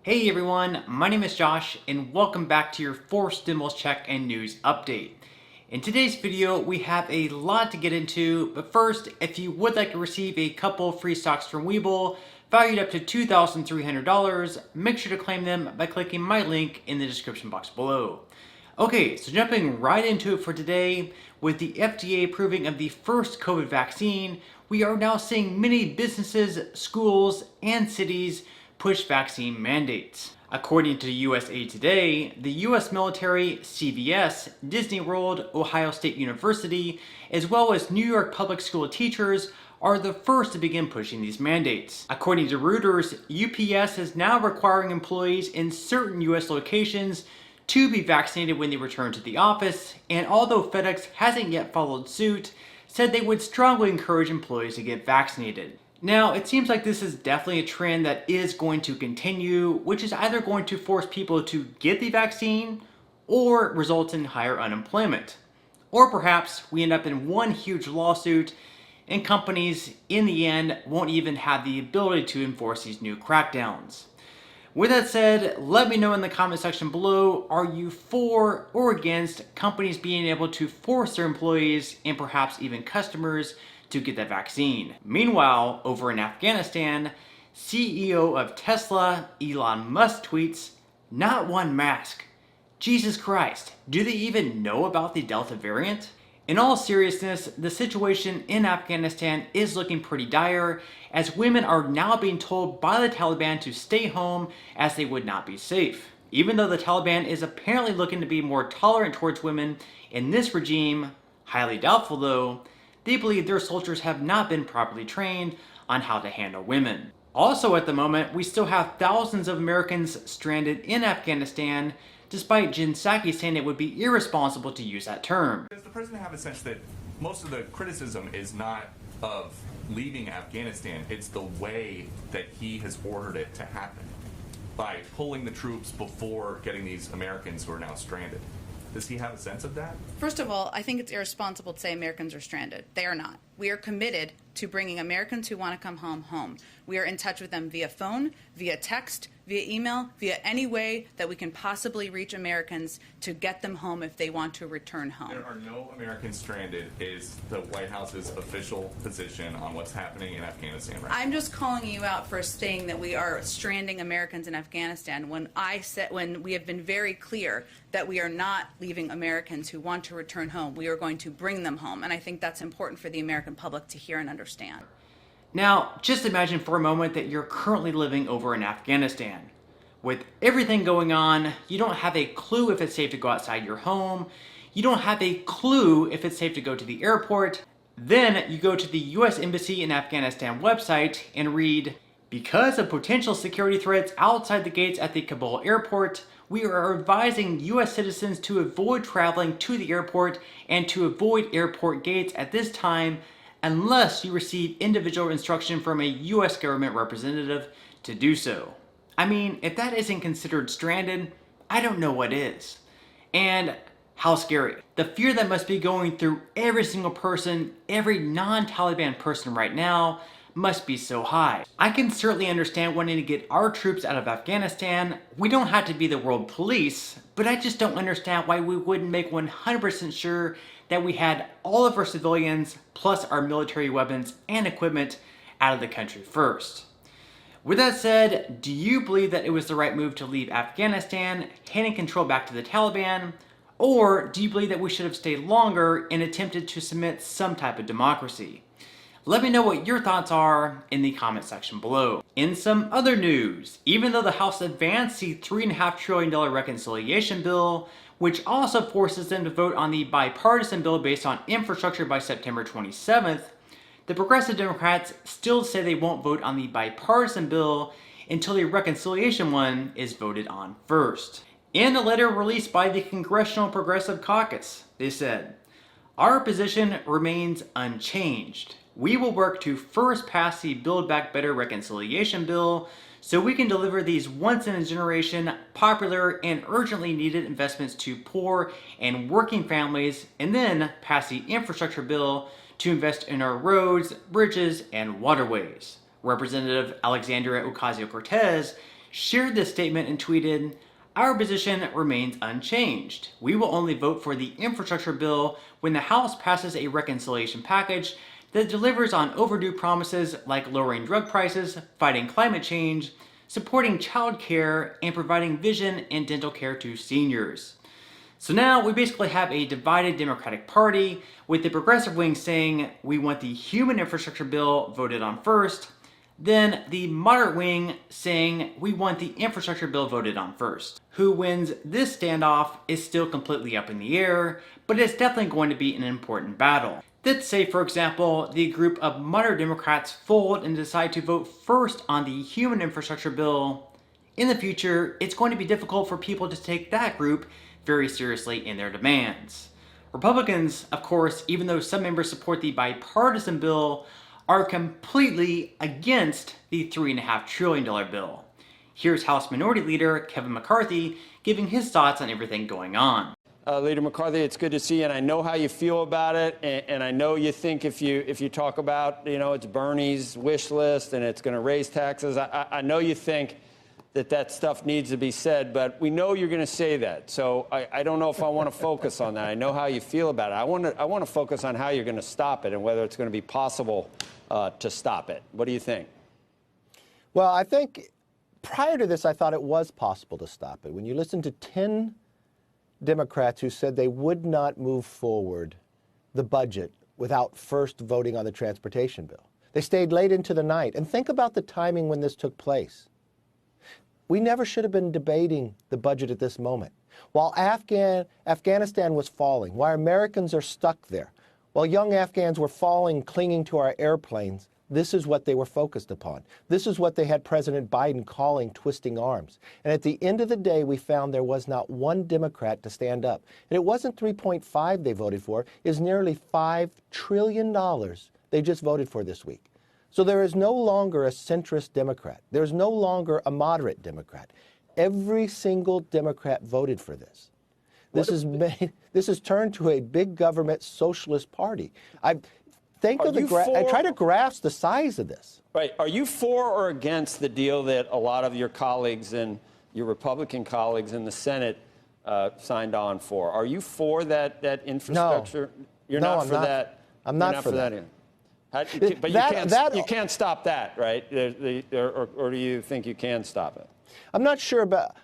Hey everyone, my name is Josh and welcome back to your 4th stimulus check and news update. In today's video, we have a lot to get into, but first, if you would like to receive a couple free stocks from Webull, valued up to $2,300, make sure to claim them by clicking my link in the description box below. Okay, so jumping right into it for today, with the FDA approving of the first COVID vaccine, we are now seeing many businesses, schools, and cities push vaccine mandates. According to USA Today, the US military, CVS, Disney World, Ohio State University, as well as New York public school teachers are the first to begin pushing these mandates. According to Reuters, UPS is now requiring employees in certain US locations to be vaccinated when they return to the office, and although FedEx hasn't yet followed suit, said they would strongly encourage employees to get vaccinated. Now, it seems like this is definitely a trend that is going to continue, which is either going to force people to get the vaccine or result in higher unemployment. Or perhaps we end up in one huge lawsuit and companies in the end won't even have the ability to enforce these new crackdowns. With that said, let me know in the comment section below, are you for or against companies being able to force their employees and perhaps even customers to get that vaccine? Meanwhile, over in Afghanistan, CEO of Tesla, Elon Musk tweets, "Not one mask. Jesus Christ, do they even know about the Delta variant?" In all seriousness, the situation in Afghanistan is looking pretty dire, as women are now being told by the Taliban to stay home as they would not be safe. Even though the Taliban is apparently looking to be more tolerant towards women in this regime, highly doubtful though, they believe their soldiers have not been properly trained on how to handle women. Also at the moment, we still have thousands of Americans stranded in Afghanistan, despite Jen Psaki saying it would be irresponsible to use that term. Does the president have a sense that most of the criticism is not of leaving Afghanistan, it's the way that he has ordered it to happen, by pulling the troops before getting these Americans who are now stranded? Does he have a sense of that? First of all, I think it's irresponsible to say Americans are stranded. They are not. We are committed to bringing Americans who want to come home. We are in touch with them via phone, via text, via email, via any way that we can possibly reach Americans to get them home if they want to return home. There are no Americans stranded is the White House's official position on what's happening in Afghanistan right now. I'm just calling you out for saying that we are stranding Americans in Afghanistan when we have been very clear that we are not leaving Americans who want to return home. We are going to bring them home, and I think that's important for the American public to hear and understand. Now, just imagine for a moment that you're currently living over in Afghanistan. With everything going on, you don't have a clue if it's safe to go outside your home. You don't have a clue if it's safe to go to the airport. Then you go to the US Embassy in Afghanistan website and read, "Because of potential security threats outside the gates at the Kabul airport, we are advising US citizens to avoid traveling to the airport and to avoid airport gates at this time unless you receive individual instruction from a US government representative to do so." I mean, if that isn't considered stranded, I don't know what is. And how scary. The fear that must be going through every single person, every non-Taliban person right now, must be so high. I can certainly understand wanting to get our troops out of Afghanistan. We don't have to be the world police, but I just don't understand why we wouldn't make 100% sure that we had all of our civilians plus our military weapons and equipment out of the country first. With that said, do you believe that it was the right move to leave Afghanistan, handing control back to the Taliban? Or do you believe that we should have stayed longer and attempted to cement some type of democracy? Let me know what your thoughts are in the comment section below. In some other news, even though the House advanced the $3.5 trillion reconciliation bill, which also forces them to vote on the bipartisan bill based on infrastructure by September 27th, the Progressive Democrats still say they won't vote on the bipartisan bill until the reconciliation one is voted on first. In a letter released by the Congressional Progressive Caucus, they said, "Our position remains unchanged. We will work to first pass the Build Back Better reconciliation bill so we can deliver these once-in-a-generation, popular, and urgently needed investments to poor and working families, and then pass the infrastructure bill to invest in our roads, bridges, and waterways." Representative Alexandria Ocasio-Cortez shared this statement and tweeted, "Our position remains unchanged. We will only vote for the infrastructure bill when the House passes a reconciliation package that delivers on overdue promises like lowering drug prices, fighting climate change, supporting child care, and providing vision and dental care to seniors." So now we basically have a divided Democratic Party, with the progressive wing saying we want the human infrastructure bill voted on first, then the moderate wing saying we want the infrastructure bill voted on first. Who wins this standoff is still completely up in the air, but it's definitely going to be an important battle. Let's say, for example, the group of moderate Democrats fold and decide to vote first on the human infrastructure bill. In the future, it's going to be difficult for people to take that group very seriously in their demands. Republicans, of course, even though some members support the bipartisan bill, are completely against the $3.5 trillion bill. Here's House Minority Leader Kevin McCarthy giving his thoughts on everything going on. Leader McCarthy, it's good to see you, and I know how you feel about it, and I know you think if you talk about, it's Bernie's wish list and it's going to raise taxes, I know you think that stuff needs to be said, but we know you're going to say that. So I don't know if I want to focus on that. I know how you feel about it. I want to focus on how you're going to stop it and whether it's going to be possible to stop it. What do you think? Well, I think prior to this, I thought it was possible to stop it. When you listen to 10 Democrats who said they would not move forward the budget without first voting on the transportation bill. They stayed late into the night. And think about the timing when this took place. We never should have been debating the budget at this moment. While Afghanistan was falling, while Americans are stuck there, while young Afghans were falling, clinging to our airplanes, this is what they were focused upon. This is what they had President Biden calling twisting arms. And at the end of the day, we found there was not one Democrat to stand up. And it wasn't 3.5 they voted for, it was nearly $5 trillion they just voted for this week. So there is no longer a centrist Democrat. There's no longer a moderate Democrat. Every single Democrat voted for this. This has turned to a big government socialist party. I try to grasp the size of this. Right. Are you for or against the deal that a lot of your colleagues and your Republican colleagues in the Senate signed on for? Are you for that infrastructure? No. You're no, not for that? I'm not for that. But you can't stop that, right? Or do you think you can stop it? I'm not sure about.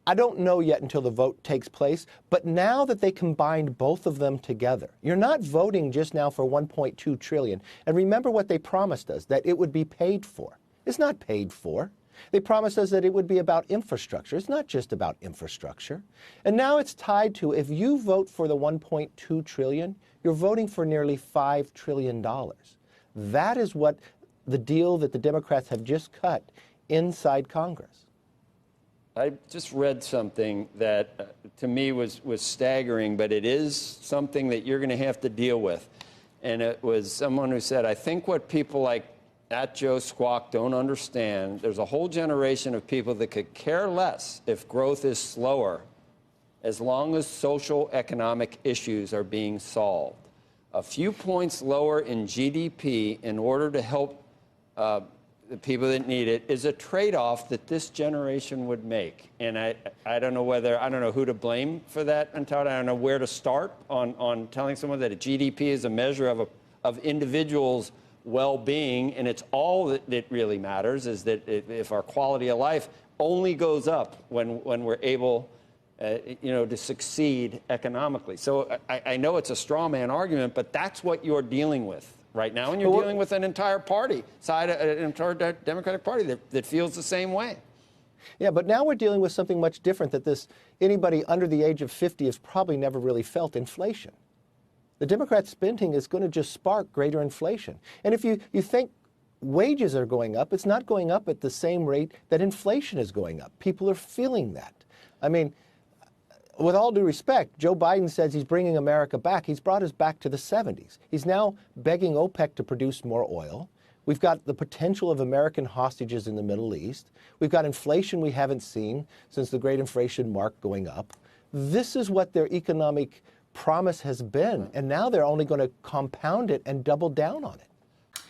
I don't know yet until the vote takes place, but now that they combined both of them together, you're not voting just now for $1.2 trillion. And remember what they promised us, that it would be paid for. It's not paid for. They promised us that it would be about infrastructure. It's not just about infrastructure. And now it's tied to, if you vote for the $1.2 trillion, you're voting for nearly $5 trillion. That is what the deal that the Democrats have just cut inside Congress. I just read something that to me was staggering, but it is something that you're going to have to deal with. And it was someone who said, I think what people like @Joe Squawk don't understand, there's a whole generation of people that could care less if growth is slower as long as social economic issues are being solved. A few points lower in GDP in order to help the people that need it is a trade-off that this generation would make. And I don't know who to blame for that entirely. I don't know where to start on telling someone that a GDP is a measure of individuals' well-being, and it's all that really matters is that if our quality of life only goes up when we're able to succeed economically. So I know it's a straw man argument, but that's what you're dealing with right now, and you're dealing with an entire an entire Democratic Party that feels the same way. Yeah, but now we're dealing with something much different that anybody under the age of 50 has probably never really felt: inflation. The Democrat spending is going to just spark greater inflation. And if you think wages are going up, it's not going up at the same rate that inflation is going up. People are feeling that. I mean, with all due respect, Joe Biden says he's bringing America back. He's brought us back to the 70s. He's now begging OPEC to produce more oil. We've got the potential of American hostages in the Middle East. We've got inflation we haven't seen since the great inflation mark going up. This is what their economic promise has been, and now they're only going to compound it and double down on it.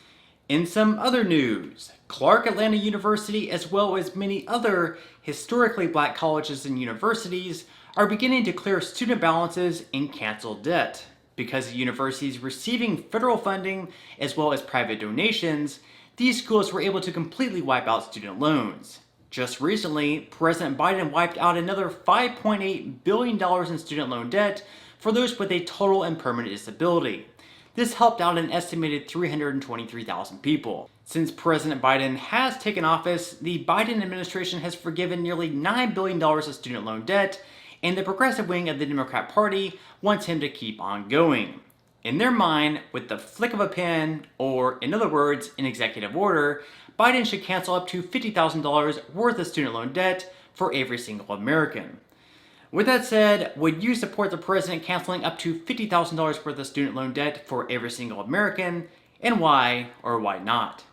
In some other news, Clark Atlanta University, as well as many other historically black colleges and universities, are beginning to clear student balances and cancel debt. Because the universities receiving federal funding as well as private donations, these schools were able to completely wipe out student loans. Just recently, President Biden wiped out another $5.8 billion in student loan debt for those with a total and permanent disability. This helped out an estimated 323,000 people. Since President Biden has taken office, the Biden administration has forgiven nearly $9 billion of student loan debt, and the progressive wing of the Democrat Party wants him to keep on going. In their mind, with the flick of a pen, or in other words, an executive order, Biden should cancel up to $50,000 worth of student loan debt for every single American. With that said, would you support the president canceling up to $50,000 worth of student loan debt for every single American, and why or why not?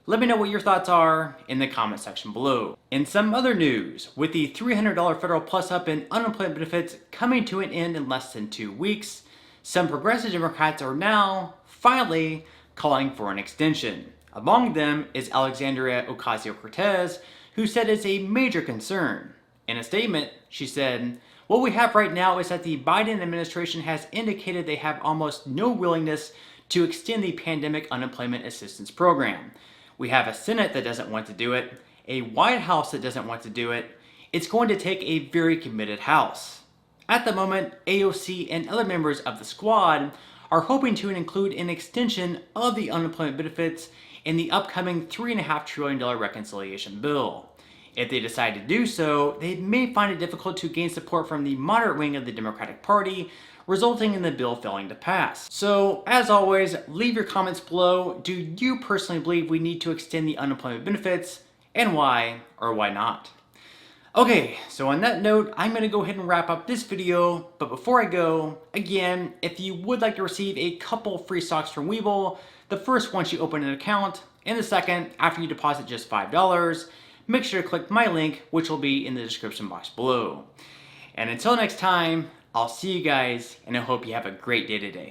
Let me know what your thoughts are in the comment section below. In some other news, with the $300 federal plus up in unemployment benefits coming to an end in less than 2 weeks, some progressive Democrats are now, finally, calling for an extension. Among them is Alexandria Ocasio-Cortez, who said it's a major concern. In a statement, she said, "What we have right now is that the Biden administration has indicated they have almost no willingness to extend the pandemic unemployment assistance program. We have a Senate that doesn't want to do it, a White House that doesn't want to do it. It's going to take a very committed House." At the moment, AOC and other members of the squad are hoping to include an extension of the unemployment benefits in the upcoming $3.5 trillion reconciliation bill. If they decide to do so, they may find it difficult to gain support from the moderate wing of the Democratic Party, resulting in the bill failing to pass. So, as always, leave your comments below. Do you personally believe we need to extend the unemployment benefits, and why or why not? Okay, so on that note, I'm going to go ahead and wrap up this video, but before I go, again, if you would like to receive a couple free stocks from Webull, the first once you open an account, and the second after you deposit just $5, make sure to click my link, which will be in the description box below. And until next time, I'll see you guys, and I hope you have a great day today.